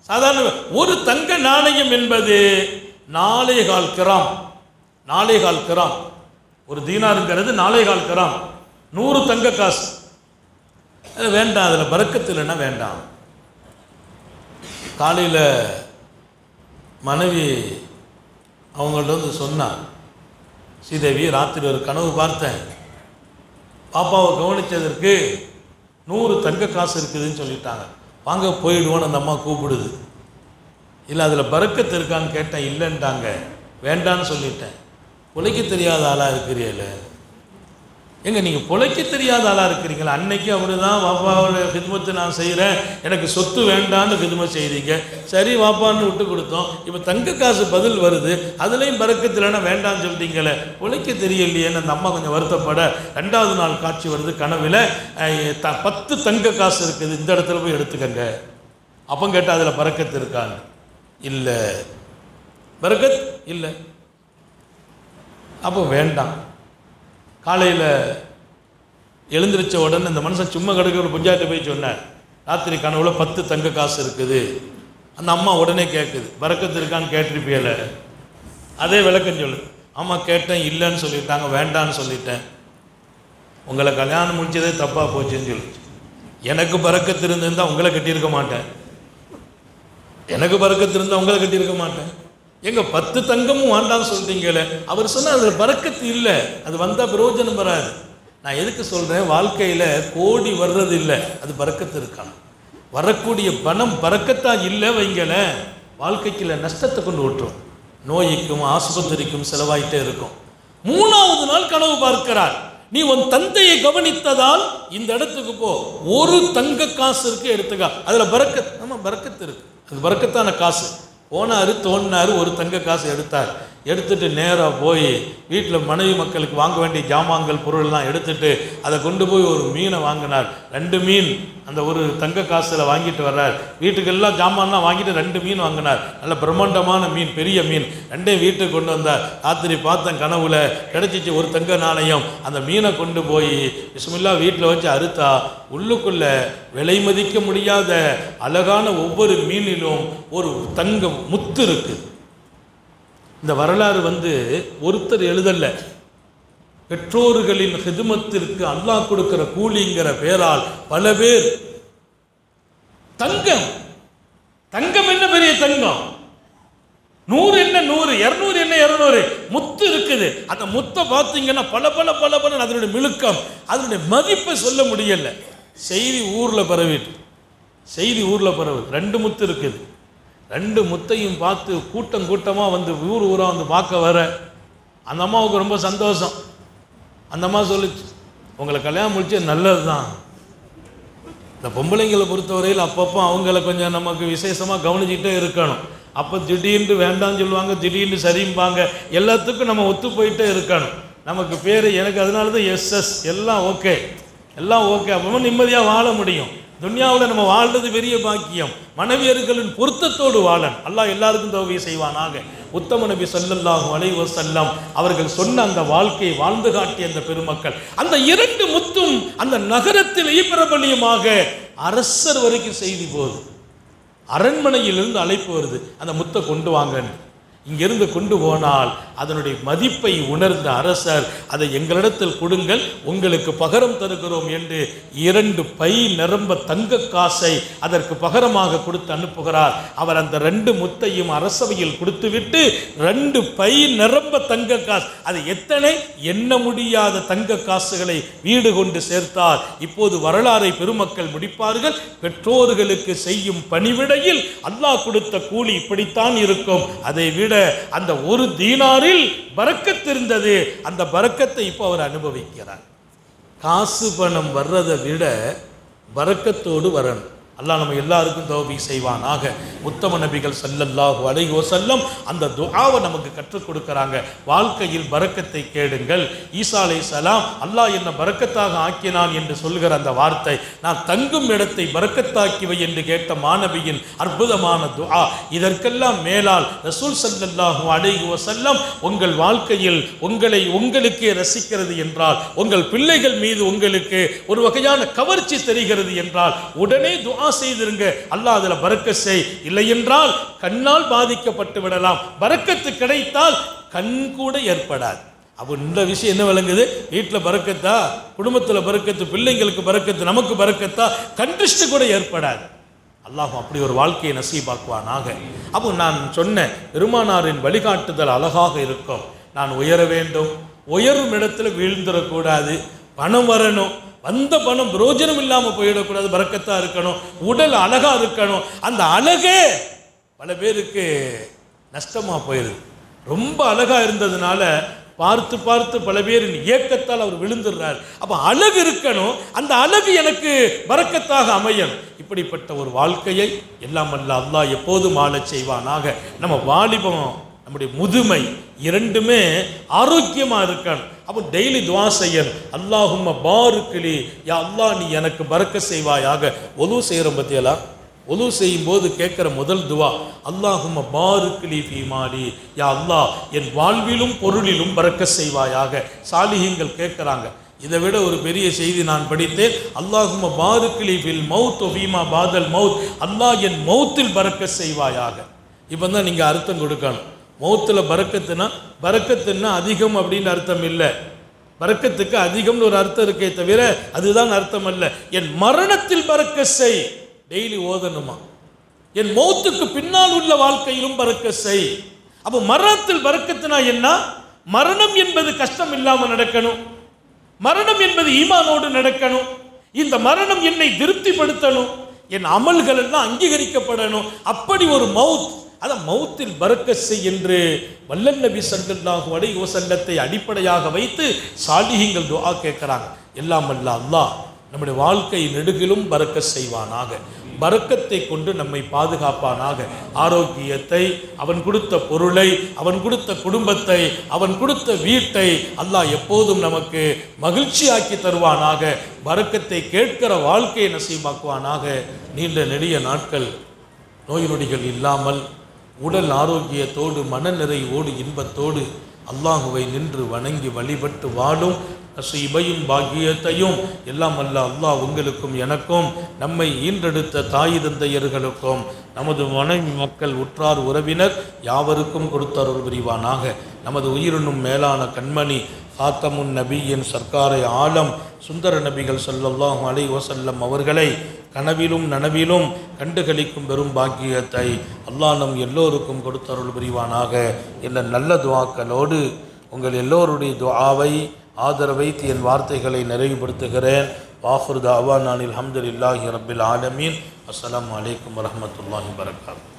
சாதாரண ஒரு தங்க நாணயம் என்பது 4.25 கிராம். 4.25 கிராம் ஒரு தீனாருங்கிறது 4.25 கிராம். 100 தங்க காசு, அது வேண்டாம், அதில் பரக்கத்து இல்லைன்னா வேண்டாம். காலையில் மனைவி அவங்கள்ட்ட சொன்னான், ஸ்ரீதேவி, ராத்திரி ஒரு கனவு பார்த்தேன், பாப்பாவை கவனித்ததற்கு 100 தங்க காசு இருக்குதுன்னு சொல்லிட்டாங்க, வாங்க போயிடுவோன்னு அந்த அம்மா கூப்பிடுது. இல்லை அதில் பரக்கத்து இருக்கான்னு கேட்டேன், இல்லைன்ட்டாங்க, வேண்டான்னு சொல்லிட்டேன். பொழைக்க தெரியாத ஆளாக இருக்கிறீங்கள, எங்க நீங்கள் பொழைக்க தெரியாத ஆளாக இருக்கிறீங்களா? அன்னைக்கு அப்படி தான் வாப்பாவோட ஹிதுமத்தை நான் செய்கிறேன், எனக்கு சொத்து வேண்டான்னு ஹிதுமத் செய்தீங்க, சரி வாப்பான்னு விட்டு கொடுத்தோம், இப்போ தங்க காசு பதில் வருது, அதுலேயும் பறக்கத்தில்னா வேண்டான்னு சொல்லிட்டீங்களே, பொழைக்க தெரியலையேன்னு அந்த அம்மா கொஞ்சம் வருத்தப்பட, 2வது நாள் காட்சி வருது கனவில், 10 தங்க காசு இருக்குது, இந்த இடத்துல போய் எடுத்துக்கங்க. அப்போ கேட்டால் அதில் பறக்கத்து இருக்கான்னு, இல்லை பறக்கத் இல்லை, அப்போ வேண்டாம். காலையில் எழுந்திரிச்ச உடனே இந்த மனுஷன் சும்மா கிடக்க ஒரு பஞ்சாயத்தை போய் சொன்னார், ராத்திரி கனவுல 10 தங்க காசு இருக்குது. அந்த அம்மா உடனே கேட்குது, பறக்கத்து இருக்கான்னு கேட்டிருப்பியல, அதே விளக்கம் சொல்லு. ஆமாம் கேட்டேன், இல்லைன்னு சொல்லிட்டாங்க, வேண்டான்னு சொல்லிட்டேன். உங்களை கல்யாணம் முடிச்சதே தப்பாக போச்சுன்னு சொல்லிச்சு. எனக்கு பறக்கத்து இருந்திருந்தால் உங்களை கட்டியிருக்க மாட்டேன், எனக்கு பறக்கத்து இருந்தால் உங்களை கட்டியிருக்க மாட்டேன். எங்க 10 தங்கமும் வேண்டான்னு சொல்லிட்டீங்களே. அவர் சொன்னால் அதில் பறக்கத்து இல்லை, அது வந்தால் பிரயோஜனம் வராது. நான் எதுக்கு சொல்கிறேன், வாழ்க்கையில் கோடி வர்றது இல்லை, அது பறக்கத்து இருக்கான். வரக்கூடிய பணம் பறக்கத்தான் இல்லை வைங்கள, வாழ்க்கைக்குள்ள நஷ்டத்தை கொண்டு விட்டுரும், நோய்க்கும் ஆஸ்பத்திரிக்கும் செலவாயிட்டே இருக்கும். 3வது நாள் கனவு பார்க்கிறார், நீ உன் தந்தையை கவனித்ததால் இந்த இடத்துக்கு போ, 1 தங்க காசு இருக்கு எடுத்துக்கா, அதில் பறக்கத், ஆமாம் பறக்கத்து இருக்கு, அது பறக்கத்தான காசு. போனார், தோண்டினார், 1 தங்க காசு எடுத்தார். எடுத்துகிட்டு நேராக போய் வீட்டில் மனைவி மக்களுக்கு வாங்க வேண்டிய ஜாமான்கள் பொருள்லாம் எடுத்துகிட்டு அதை கொண்டு போய் ஒரு மீனை வாங்கினார். 2 மீன் அந்த ஒரு தங்க காசில் வாங்கிட்டு வர்றார். வீட்டுக்கு எல்லாம் ஜாமான்லாம் வாங்கிட்டு 2 மீன் வாங்கினார். நல்ல பிரம்மாண்டமான மீன், பெரிய மீன். 2 வீட்டுக்கு கொண்டு வந்தார். ராத்திரி பார்த்தேன் கனவுல கிடச்சிச்சு ஒரு தங்க நாணயம். அந்த மீனை கொண்டு போய் பிஸ்மில்லா வீட்டில் வச்சு அறுத்தா உள்ளுக்குள்ள விலை மதிக்க முடியாத அழகான ஒவ்வொரு மீனிலும் ஒரு தங்க முத்து இருக்குது. இந்த வரலாறு ஒருத்தர் எழுதல்ல, பெற்றோர்களின் ஹிதுமத்திற்கு அல்லாஹ் கொடுக்கிற கூலிங்கிற பேரால் பல பேர். தங்கம் தங்கம் என்ன பெரிய தங்கம், 100 என்ன 100, 200 என்ன 200 முத்து இருக்குது. அந்த முத்தை பார்த்தீங்கன்னா பல பல பல பல அதனுடைய மிழுக்கம், அதனுடைய மதிப்பை சொல்ல முடியல. செய்தி ஊரில் பரவிட்டு, செய்தி ஊரில் பரவு 2 முத்து இருக்குது. 2 முத்தையும் பார்த்து கூட்டம் கூட்டமாக ஊர் ஊராக பார்க்க வர அந்த அம்மாவுக்கு ரொம்ப சந்தோஷம். அந்த அம்மா சொல்லிச்சு, உங்களை கல்யாணம் முடிச்சு நல்லது தான். இந்த பொம்பளைங்களை பொறுத்தவரையில் அப்பப்போ அவங்கள கொஞ்சம் நமக்கு விசேஷமாக கவனிச்சுக்கிட்டே இருக்கணும். அப்போ திடீர்னு வேண்டாம்னு சொல்லுவாங்க, திடீர்னு சரிம்பாங்க. எல்லாத்துக்கும் நம்ம ஒத்து போயிட்டே இருக்கணும். நமக்கு பேர் எனக்கு அதனால தான் எஸ்எஸ் எல்லாம் ஓகே, எல்லாம் ஓகே. அப்போ நிம்மதியாக வாழ முடியும். துன்யாவில் நம்ம வாழ்றது பெரிய பாக்கியம். மனைவியர்களின் பொருத்தத்தோடு வாழன் அல்லாஹ் எல்லாருக்கும் தௌஃபீக் செய்வானாக. உத்தம நபி ஸல்லல்லாஹு அலைஹி வஸல்லம் அவர்கள் சொன்ன அந்த வாழ்க்கையை வாழ்ந்து காட்டிய அந்த பெருமக்கள், அந்த 2 முத்தும் அந்த நகரத்திலேயே பிரபலியமாக அரசர் வரைக்கும் செய்தி போகுது. அரண்மனையிலிருந்து அழைப்பு வருது, அந்த முத்தை கொண்டு வாங்கன்னு. இங்கிருந்து கொண்டு போனால் அதனுடைய மதிப்பை உணர்ந்த அரசர், அதை எங்களிடத்தில் கொடுங்கள், உங்களுக்கு பகரம் தருகிறோம் என்று 2 பை நிரம்ப தங்க காசை அதற்கு பகரமாக கொடுத்து அனுப்புகிறார். அவர் அந்த 2 முத்தையும் அரசவையில் கொடுத்துவிட்டு 2 பை நிரம்ப தங்க காசு, அது எத்தனை எண்ண முடியாத தங்க காசுகளை வீடு கொண்டு சேர்த்தார். இப்போது வரலாறை பெருமக்கள் முடிப்பார்கள். பெற்றோர்களுக்கு செய்யும் பணிவிடையில் அல்லாஹ் கொடுத்த கூலி இப்படித்தான் இருக்கும். அதை விட அந்த 1 தீனாரில் பரக்கத் இருந்தது. அந்த பரக்கத்தை இப்போ அவர் அனுபவிக்கிறார். காசு பணம் வர்றதை விட பரக்கத்தோடு வரணும். அல்லாஹ் நம்ம எல்லாருக்கும் தௌஃபீக் செய்வானாக. உத்தம நபிகள் ஸல்லல்லாஹு அலைஹி வஸல்லம் அந்த துஆவை நமக்கு கற்றுக் கொடுக்கறாங்க. வாழ்க்கையில் பரக்கத்தை கேளுங்கள். ஈசா அலைஹிஸ்ஸலாம் அல்லாஹ் என்ன பரக்கத்தாக ஆக்கினான் என்று சொல்கிற அந்த வார்த்தை, நான் தங்கும் இடத்தை பரக்கத்தாக்கிவை என்று கேட்ட மாணவியின் அற்புதமான துஆ. இதற்கெல்லாம் மேலால் ரசூல் ஸல்லல்லாஹு அலைஹி வஸல்லம் உங்கள் வாழ்க்கையில் உங்களுக்கே ரசிக்கிறது என்றால், உங்கள் பிள்ளைகள் மீது உங்களுக்கு ஒரு வகையான கவர்ச்சி தெரிகிறது என்றால் உடனே துஆ செய்திருங்க, அல்லாஹ் அதுல பரக்கத் செய். இல்லை என்றால் கண்ணால் பாதிக்கப்பட்டு விடலாம். பரக்கத்து கிடைத்தால் கண் கூட ஏற்படாது. அப்போ இந்த விஷயம் என்ன விளங்குது? வீட்டில் பரக்கத்தா, குடும்பத்தில் பரக்கத்து, பிள்ளைங்களுக்கு பரக்கத்து, நமக்கு பரக்கத்தா, கண்டிஷ்டு கூட ஏற்படாது. அல்லாஹ் அப்படி ஒரு வாழ்க்கையை நசீபாக்குவானாக. அப்போ நான் சொன்ன பெருமானாரின் வழிகாட்டுதல் அழகாக இருக்கும். நான் உயர வேண்டும், உயரும் இடத்துல வீழ்ந்துடக்கூடாது, பணம் வரணும், வந்த பணம் பிரயோஜனம் இல்லாமல் போயிடக்கூடாது, பரக்கத்தா இருக்கணும், உடல் அழகா இருக்கணும். அந்த அழகே பல பேருக்கு நஷ்டமா போயிருது. ரொம்ப அழகா இருந்ததுனால பார்த்து பார்த்து பல பேரின் ஏக்கத்தால் அவர் விழுந்துடுறார். அப்ப அழகு இருக்கணும், அந்த அழகு எனக்கு பரக்கத்தாக அமையணும். இப்படிப்பட்ட ஒரு வாழ்க்கையை எல்லாம் அல்ல அல்லாஹ் எப்போதும் ஆளச் செய்வானாக. நம்ம வாலிபம், நம்முடைய முதுமை இரண்டுமே ஆரோக்கியமாக இருக்கணும். அப்போ டெய்லி துவா செய்யணும். அல்லாஹும்ம பாருக்கிலி, யா அல்லாஹ் நீ எனக்கு பரக்க செய்வாயாக. ஒது செய்கிறோம் பற்றியெல்லாம், ஒது செய்யும் போது கேட்குற முதல் துவா அல்லாஹும்ம பாருக்கிலி ஃபீமாலி, யா அல்லாஹ் என் வாழ்விலும் பொருளிலும் பரக்க செய்வாயாக. சாலிஹீன்கள் கேட்குறாங்க. இதை விட ஒரு பெரிய செய்தி நான் படித்தேன். அல்லாஹும்ம பாருக்கிலி ஃபில் மௌத் ஃபீமா பாதல் மௌத், அல்லாஹ் என் மௌத்தில் பரக்க செய்வாயாக. இப்போ தான் நீங்கள் அர்த்தம் கொடுக்கணும். மௌத்தில் பரக்கத்துன்னா அதிகம் அப்படின்னு அர்த்தம் இல்லை. பரக்கத்துக்கு அதிகம்னு ஒரு அர்த்தம் இருக்கே தவிர அதுதான் அர்த்தம் அல்ல. என் மரணத்தில் பரக்க செய், டெய்லி ஓதணுமா. என் மௌத்துக்கு பின்னால் உள்ள வாழ்க்கையிலும் பரக்க செய். அப்போ மரணத்தில் பரக்கத்துனா என்ன? மரணம் என்பது கஷ்டம் இல்லாமல் நடக்கணும், மரணம் என்பது ஈமானோடு நடக்கணும். இந்த மரணம் என்னை திருப்திப்படுத்தணும், என் அமல்கள் எல்லாம் அங்கீகரிக்கப்படணும். அப்படி ஒரு மௌத், அத மௌத்தில் பரக்கத் செய் என்று வல்லல் நபி ஸல்லல்லாஹு அலைஹி வஸல்லத்தை அடிப்படையாக வைத்து சாலிஹீன்கள் துஆ கேட்கிறாங்க. எல்லாம் வல்ல அல்லாஹ் நம்முடைய வாழ்க்கை நெடுகிலும் பரக்கத் செய்வானாக. பரக்கத்தை கொண்டு நம்மை பாதுகாப்பானாக. ஆரோக்கியத்தை, அவன் கொடுத்த பொருளை, அவன் கொடுத்த குடும்பத்தை, அவன் கொடுத்த வீட்டை அல்லாஹ் எப்போதும் நமக்கு மகிழ்ச்சியாக்கி தருவானாக. பரக்கத்தை கேட்கிற வாழ்க்கையை நசீபாக்குவானாக. நீண்ட நெடிய நாட்கள் நோய் நொடிகள் இல்லாமல் உடல் ஆரோக்கியத்தோடு மனநிறைவோடு இன்பத்தோடு அல்லாஹுவை நின்று வணங்கி வழிபட்டு வாழும் நசீபையும் பாக்கியத்தையும் எல்லாம் அல்லாஹ் உங்களுக்கும் எனக்கும் நம்மை ஈன்றெடுத்த தாய் தந்தையர்களுக்கும் நமது மனைவி மக்கள் உற்றார் உறவினர் யாவருக்கும் கொடுத்தருள் புரிவானாக. நமது உயிரினும் மேலான கண்மணி ஃபாத்தமுன் நபியின் சர்க்காரை ஆலம் சுந்தர நபிகள் ஸல்லல்லாஹு அலைஹி வஸல்லம் அவர்களை கனவிலும் நனவிலும் கண்டுகளிக்கும் பெரும் பாக்கியத்தை அல்லாஹ் நம் எல்லோருக்கும் கொடுத்தருள் புரிவானாக என்ற நல்ல துஆக்களோடு உங்கள் எல்லோருடைய துஆவை ஆதரவை என் வார்த்தைகளை நிறைவுபடுத்துகிறேன். வாஹிரு தஅவானா அல்ஹம்துலில்லாஹி ரப்பில் ஆலமீன். அஸ்ஸலாமு அலைக்கும் வரஹ்மத்துல்லாஹி வபரகாத்துஹு.